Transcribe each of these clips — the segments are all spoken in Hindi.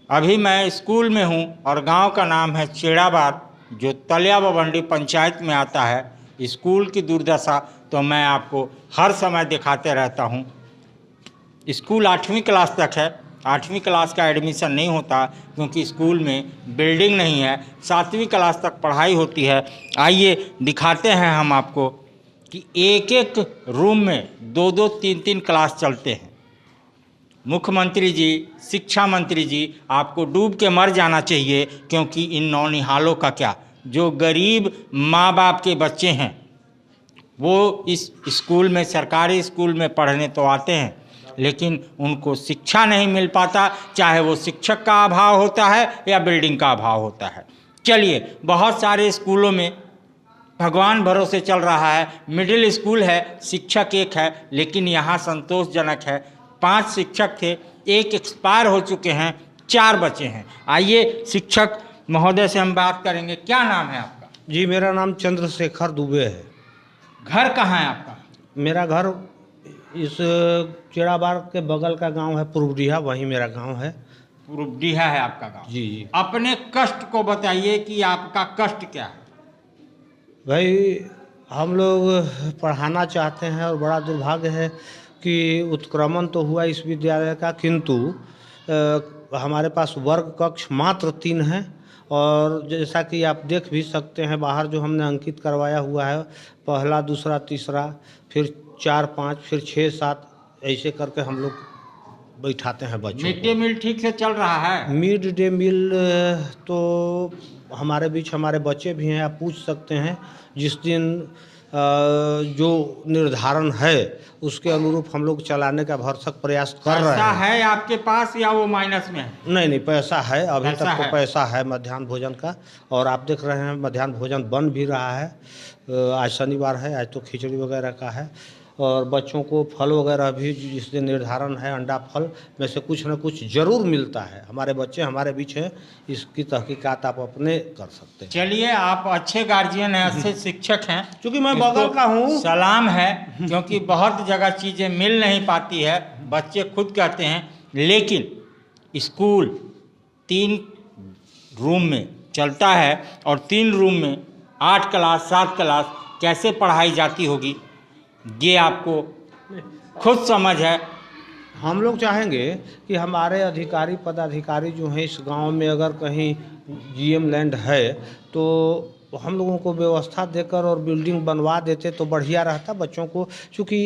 अभी मैं स्कूल में हूँ और गांव का नाम है चेड़ाबाद, जो तलियाबंडी पंचायत में आता है। स्कूल की दुर्दशा तो मैं आपको हर समय दिखाते रहता हूँ। स्कूल 8वीं क्लास तक है। 8वीं क्लास का एडमिशन नहीं होता क्योंकि स्कूल में बिल्डिंग नहीं है। 7वीं क्लास तक पढ़ाई होती है। आइए दिखाते हैं हम आपको कि एक एक रूम में 2-2, 3-3 क्लास चलते हैं। मुख्यमंत्री जी, शिक्षा मंत्री जी, आपको डूब के मर जाना चाहिए, क्योंकि इन नौनिहालों का क्या, जो गरीब माँ बाप के बच्चे हैं वो इस स्कूल में, सरकारी स्कूल में पढ़ने तो आते हैं, लेकिन उनको शिक्षा नहीं मिल पाता, चाहे वो शिक्षक का अभाव होता है या बिल्डिंग का अभाव होता है। चलिए, बहुत सारे स्कूलों में भगवान भरोसे चल रहा है, मिडिल स्कूल है, शिक्षक एक है, लेकिन यहाँ संतोषजनक है। 5 शिक्षक थे, 1 एक्सपायर हो चुके हैं, 4 बचे हैं। आइए शिक्षक महोदय से हम बात करेंगे। क्या नाम है आपका? जी, मेरा नाम चंद्रशेखर दुबे है। घर कहाँ है आपका? मेरा घर इस चेड़ाबाद के बगल का गांव है पूर्वडीहा, वहीं मेरा गांव है। पूर्वडीहा है आपका गांव? जी जी। अपने कष्ट को बताइए कि आपका कष्ट क्या है। भाई, हम लोग पढ़ाना चाहते हैं और बड़ा दुर्भाग्य है कि उत्क्रमण तो हुआ इस विद्यालय का, किंतु हमारे पास वर्ग कक्ष मात्र 3 हैं। और जैसा कि आप देख भी सकते हैं, बाहर जो हमने अंकित करवाया हुआ है, पहला, दूसरा, तीसरा, फिर 4, 5, फिर 6, 7, ऐसे करके हम लोग बैठाते हैं बच्चों मिड डे मील ठीक से चल रहा है? मिड डे मील तो हमारे बीच हमारे बच्चे भी हैं, आप पूछ सकते हैं। जिस दिन जो निर्धारण है उसके अनुरूप हम लोग चलाने का भरसक प्रयास कर रहे हैं। पैसा है आपके पास या वो माइनस में है? नहीं नहीं, पैसा है, अभी पैसा तक तो है। पैसा है मध्याह्न भोजन का। और आप देख रहे हैं मध्याह्न भोजन बन भी रहा है। आज शनिवार है, आज तो खिचड़ी वगैरह का है। और बच्चों को फल वगैरह भी जिस दिन निर्धारण है, अंडा फल में से कुछ न कुछ जरूर मिलता है। हमारे बच्चे हमारे बीच हैं, इसकी तहकीकात आप अपने कर सकते हैं। चलिए, आप अच्छे गार्जियन हैं, अच्छे शिक्षक हैं। क्योंकि मैं बगल का हूँ। सलाम है, क्योंकि बहुत जगह चीज़ें मिल नहीं पाती है, बच्चे खुद कहते हैं। लेकिन स्कूल 3 रूम में चलता है और 3 रूम में 8 क्लास, 7 क्लास कैसे पढ़ाई जाती होगी, ये आपको खुद समझ है। हम लोग चाहेंगे कि हमारे अधिकारी पदाधिकारी जो हैं इस गांव में, अगर कहीं जीएम लैंड है तो हम लोगों को व्यवस्था देकर और बिल्डिंग बनवा देते तो बढ़िया रहता बच्चों को। क्योंकि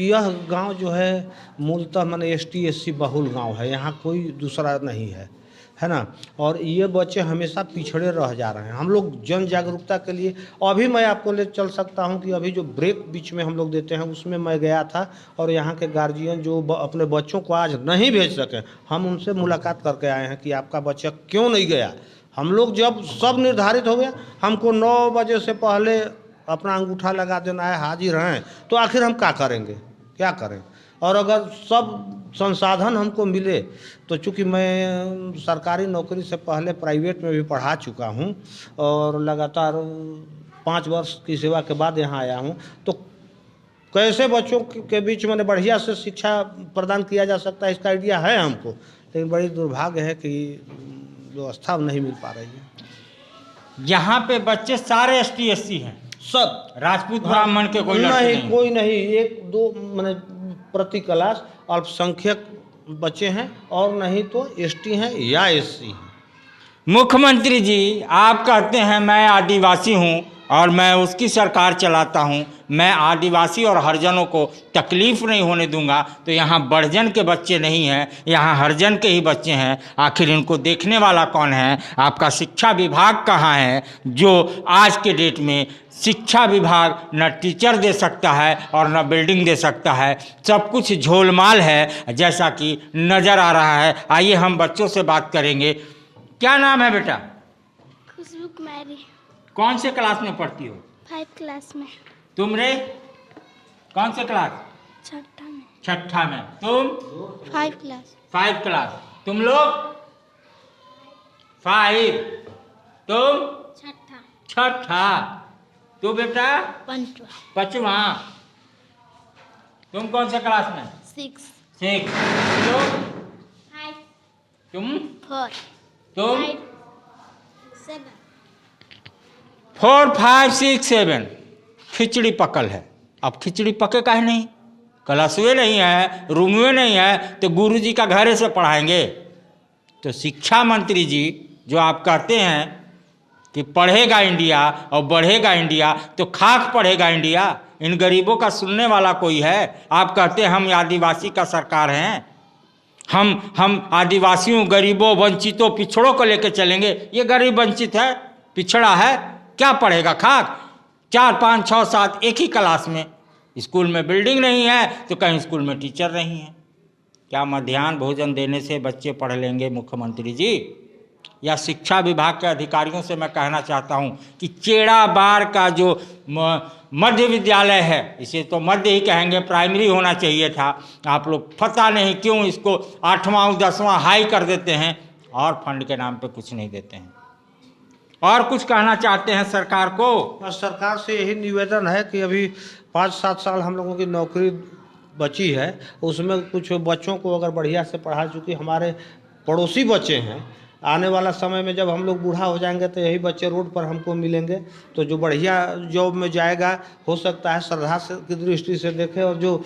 यह गांव जो है मूलतः माने ST SC बहुल गांव है, यहाँ कोई दूसरा नहीं है ना। और ये बच्चे हमेशा पिछड़े रह जा रहे हैं। हम लोग जन जागरूकता के लिए अभी मैं आपको ले चल सकता हूं कि अभी जो ब्रेक बीच में हम लोग देते हैं उसमें मैं गया था, और यहाँ के गार्जियन जो अपने बच्चों को आज नहीं भेज सके, हम उनसे मुलाकात करके आए हैं कि आपका बच्चा क्यों नहीं गया। हम लोग जब सब निर्धारित हो गया, हमको 9 बजे से पहले अपना अंगूठा लगा देना है, हाजिर हैं, तो आखिर हम क्या करेंगे, क्या करें। और अगर सब संसाधन हमको मिले तो, चूँकि मैं सरकारी नौकरी से पहले प्राइवेट में भी पढ़ा चुका हूँ और लगातार 5 वर्ष की सेवा के बाद यहाँ आया हूँ, तो कैसे बच्चों के बीच मैंने बढ़िया से शिक्षा प्रदान किया जा सकता है, इसका आइडिया है हमको। लेकिन बड़ी दुर्भाग्य है कि व्यवस्था नहीं मिल पा रही है। यहाँ पे बच्चे सारे ST SC हैं, सब राजपूत ब्राह्मण के कोई लड़के नहीं? कोई नहीं, 1-2 मैंने प्रति क्लास अल्पसंख्यक बच्चे हैं, और नहीं तो ST हैं या SC हैं। मुख्यमंत्री जी, आप कहते हैं मैं आदिवासी हूँ और मैं उसकी सरकार चलाता हूँ, मैं आदिवासी और हरिजनों को तकलीफ़ नहीं होने दूंगा, तो यहाँ बढ़जन के बच्चे नहीं हैं, यहाँ हरिजन के ही बच्चे हैं। आखिर इनको देखने वाला कौन है? आपका शिक्षा विभाग कहाँ है, जो आज के डेट में शिक्षा विभाग न टीचर दे सकता है और न बिल्डिंग दे सकता है, सब कुछ झोलमाल है, जैसा कि नज़र आ रहा है। आइए हम बच्चों से बात करेंगे। क्या नाम है बेटा? खुशबू कुमारी। कौन से क्लास में पढ़ती हो? 5 क्लास में। तुम रे? कौन से क्लास? 6ठा में। 6ठा में। तुम? 5 क्लास। 5 क्लास। तुम लोग? 5। तुम? 6ठा। तू बेटा? 5वां। तुम कौन से क्लास में? 6। 6। तुम? तुम 4 तुम 7 4 5 6 7 खिचड़ी पकल है। अब खिचड़ी पके काहे नहीं? क्लासवे नहीं है, रूमवे नहीं है, तो गुरुजी का घरे से पढ़ाएंगे? तो शिक्षा मंत्री जी जो आप कहते हैं कि पढ़ेगा इंडिया और बढ़ेगा इंडिया, तो खाक पढ़ेगा इंडिया। इन गरीबों का सुनने वाला कोई है? आप कहते हैं हम आदिवासी का सरकार हैं, हम आदिवासियों, गरीबों, वंचितों, पिछड़ों को लेकर चलेंगे। ये गरीब वंचित है, पिछड़ा है, क्या पढ़ेगा? खाक 4 5 6 7 एक ही क्लास में। स्कूल में बिल्डिंग नहीं है तो कहीं स्कूल में टीचर नहीं है। क्या मध्याह्न भोजन देने से बच्चे पढ़ लेंगे मुख्यमंत्री जी? या शिक्षा विभाग के अधिकारियों से मैं कहना चाहता हूं कि चेड़ा बार का जो मध्य विद्यालय है, इसे तो मध्य ही कहेंगे, प्राइमरी होना चाहिए था। आप लोग पता नहीं क्यों इसको 8वां 10वां हाई कर देते हैं और फंड के नाम पे कुछ नहीं देते हैं। और कुछ कहना चाहते हैं सरकार को? सरकार से यही निवेदन है कि अभी 5-7 साल हम लोगों की नौकरी बची है, उसमें कुछ बच्चों को अगर बढ़िया से पढ़ा, चूँकि हमारे पड़ोसी बच्चे हैं, आने वाला समय में जब हम लोग बूढ़ा हो जाएंगे तो यही बच्चे रोड पर हमको मिलेंगे। तो जो बढ़िया जॉब में जाएगा, हो सकता है श्रद्धा से की दृष्टि से देखें, और जो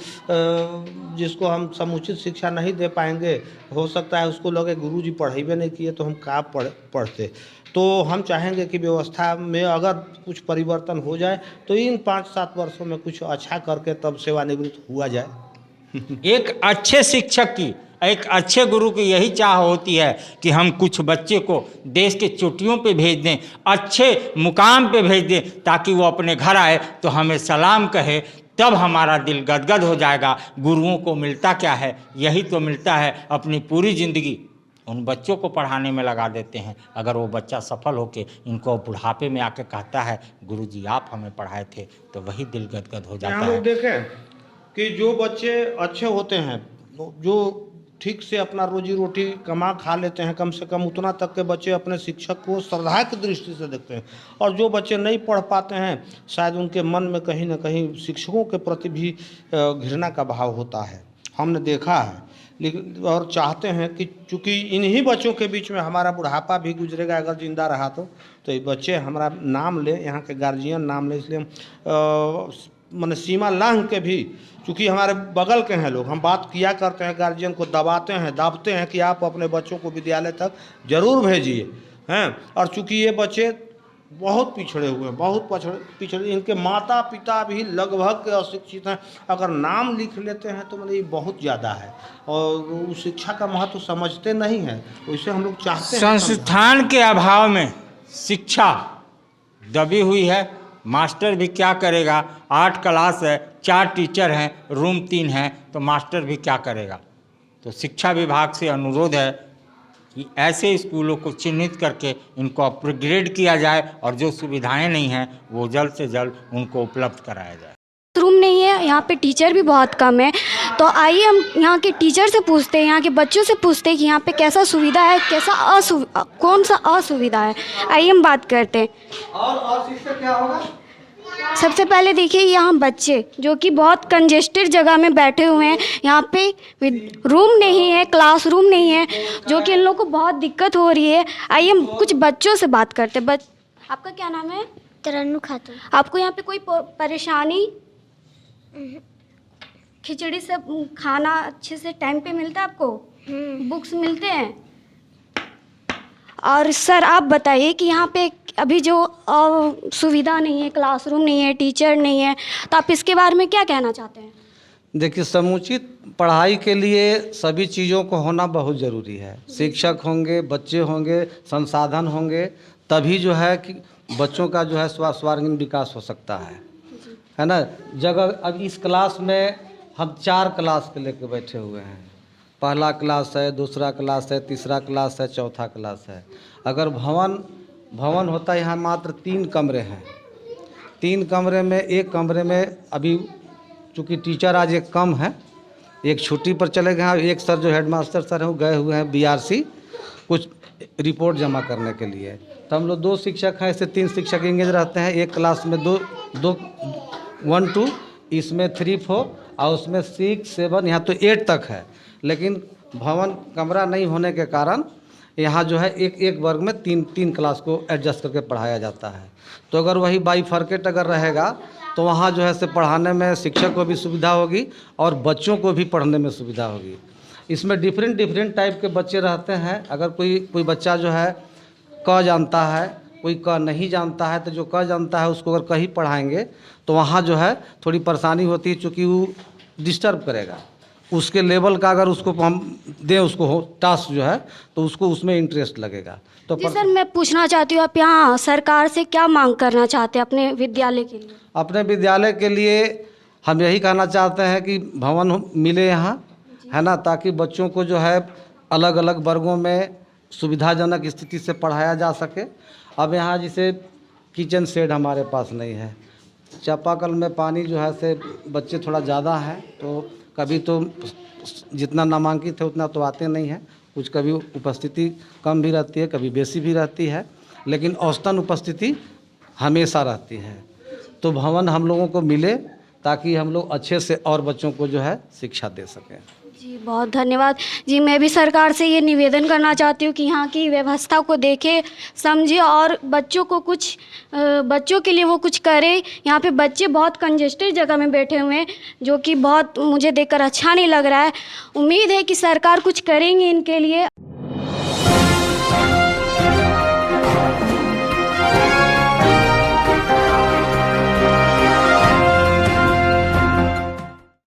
जिसको हम समुचित शिक्षा नहीं दे पाएंगे, हो सकता है उसको लगे गुरुजी पढ़ाई नहीं किए तो हम क्या पढ़ते। तो हम चाहेंगे कि व्यवस्था में अगर कुछ परिवर्तन हो जाए तो इन 5-7 वर्षों में कुछ अच्छा करके तब सेवानिवृत्त हुआ जाए। एक अच्छे शिक्षक की, एक अच्छे गुरु की यही चाह होती है कि हम कुछ बच्चे को देश के चोटियों पे भेज दें, अच्छे मुकाम पे भेज दें, ताकि वो अपने घर आए तो हमें सलाम कहे, तब हमारा दिल गदगद हो जाएगा। गुरुओं को मिलता क्या है? यही तो मिलता है, अपनी पूरी ज़िंदगी उन बच्चों को पढ़ाने में लगा देते हैं। अगर वो बच्चा सफल होके इनको बुढ़ापे में आके कहता है गुरुजी आप हमें पढ़ाए थे, तो वही दिल गदगद हो जाता हम है। लोग देखें कि जो बच्चे अच्छे होते हैं, जो ठीक से अपना रोजी रोटी कमा खा लेते हैं, कम से कम उतना तक के बच्चे अपने शिक्षक को श्रद्धा की दृष्टि से देखते हैं। और जो बच्चे नहीं पढ़ पाते हैं, शायद उनके मन में कहीं ना कहीं शिक्षकों के प्रति भी घृणा का भाव होता है, हमने देखा है। लेकिन और चाहते हैं कि चूँकि इन्हीं बच्चों के बीच में हमारा बुढ़ापा भी गुजरेगा अगर जिंदा रहा तो ये बच्चे हमारा नाम ले, यहाँ के गार्जियन नाम ले, इसलिए मैंने सीमा लांघ के भी, चूँकि हमारे बगल के हैं लोग, हम बात किया करते हैं, गार्जियन को दाबते हैं कि आप अपने बच्चों को विद्यालय तक जरूर भेजिए हैं। और चूँकि ये बच्चे बहुत पिछड़े हुए हैं, बहुत पिछड़े, इनके माता पिता भी लगभग अशिक्षित हैं। अगर नाम लिख लेते हैं तो मतलब ये बहुत ज़्यादा है, और उस शिक्षा का महत्व समझते नहीं हैं। वैसे हम लोग चाहते हैं, संस्थान के अभाव में शिक्षा दबी हुई है। मास्टर भी क्या करेगा? 8 क्लास है, 4 टीचर हैं, रूम 3 हैं, तो मास्टर भी क्या करेगा? तो शिक्षा विभाग से अनुरोध है कि ऐसे स्कूलों को चिन्हित करके इनको अपग्रेड किया जाए, और जो सुविधाएं नहीं हैं वो जल्द से जल्द उनको उपलब्ध कराया जाए। रूम नहीं है, यहाँ पे टीचर भी बहुत कम है। तो आइए हम यहाँ के टीचर से पूछते हैं, यहाँ के बच्चों से पूछते हैं कि यहाँ पे कैसा सुविधा है, कैसा कौन सा असुविधा है। आइए हम बात करते हैं। और इससे क्या होगा? सबसे पहले देखिए यहाँ बच्चे जो कि बहुत कंजेस्टेड जगह में बैठे हुए हैं, यहाँ पे रूम नहीं है, क्लासरूम नहीं है, जो कि इन लोगों को बहुत दिक्कत हो रही है। आइए हम कुछ बच्चों से बात करते हैं। आपका क्या नाम है? तरन्नु खातून। आपको यहाँ पे कोई परेशानी? खिचड़ी से खाना अच्छे से टाइम पे मिलता है आपको? बुक्स मिलते हैं? और सर आप बताइए कि यहाँ पे अभी जो सुविधा नहीं है, क्लासरूम नहीं है, टीचर नहीं है, तो आप इसके बारे में क्या कहना चाहते हैं? देखिए, समुचित पढ़ाई के लिए सभी चीज़ों को होना बहुत ज़रूरी है। शिक्षक होंगे, बच्चे होंगे, संसाधन होंगे, तभी जो है कि बच्चों का जो है सर्वांगीण विकास हो सकता है ना। जगह अब इस क्लास में हम 4 क्लास के लेके बैठे हुए हैं। पहला क्लास है, दूसरा क्लास है, तीसरा क्लास है, चौथा क्लास है। अगर भवन होता है, यहाँ मात्र 3 कमरे हैं। 3 कमरे में, एक कमरे में अभी चूँकि टीचर आज एक कम है, एक छुट्टी पर चले गए हैं। एक सर जो हेडमास्टर सर हैं वो गए हुए हैं BRC कुछ रिपोर्ट जमा करने के लिए। तो हम लोग 2 शिक्षक हैं, इससे 3 शिक्षक इंगेज रहते हैं। एक क्लास में 1 2, इसमें 3 4, और उसमें 6 7, यहाँ तो 8 तक है। लेकिन भवन कमरा नहीं होने के कारण यहाँ जो है एक वर्ग में तीन क्लास को एडजस्ट करके पढ़ाया जाता है। तो अगर वही बाइफरकेट अगर रहेगा तो वहाँ जो है से पढ़ाने में शिक्षक को भी सुविधा होगी और बच्चों को भी पढ़ने में सुविधा होगी। इसमें डिफरेंट टाइप के बच्चे रहते हैं। अगर कोई बच्चा जो है क जानता है, कोई क नहीं जानता है, तो जो क जानता है उसको अगर कहीं पढ़ाएंगे तो वहाँ जो है थोड़ी परेशानी होती है, चूँकि वो डिस्टर्ब करेगा। उसके लेवल का अगर उसको हम दें उसको टास्क जो है तो उसको उसमें इंटरेस्ट लगेगा। तो जी सर, मैं पूछना चाहती हूँ आप यहाँ सरकार से क्या मांग करना चाहते हैं अपने विद्यालय के लिए? अपने विद्यालय के लिए हम यही कहना चाहते हैं कि भवन मिले यहाँ, है ना, ताकि बच्चों को जो है अलग अलग वर्गों में सुविधाजनक स्थिति से पढ़ाया जा सके। अब यहाँ जैसे किचन सेट हमारे पास नहीं है, चापाकल में पानी जो है से बच्चे थोड़ा ज़्यादा हैं, तो कभी तो जितना नामांकित है उतना तो आते नहीं हैं, कुछ कभी उपस्थिति कम भी रहती है, कभी बेसी भी रहती है, लेकिन औसतन उपस्थिति हमेशा रहती है। तो भवन हम लोगों को मिले ताकि हम लोग अच्छे से और बच्चों को जो है शिक्षा दे सकें। जी बहुत धन्यवाद जी। मैं भी सरकार से ये निवेदन करना चाहती हूँ कि यहाँ की व्यवस्था को देखे, समझे और बच्चों के लिए वो कुछ करे। यहाँ पे बच्चे बहुत कंजेस्टेड जगह में बैठे हुए हैं, जो कि बहुत मुझे देखकर अच्छा नहीं लग रहा है। उम्मीद है कि सरकार कुछ करेंगे इनके लिए।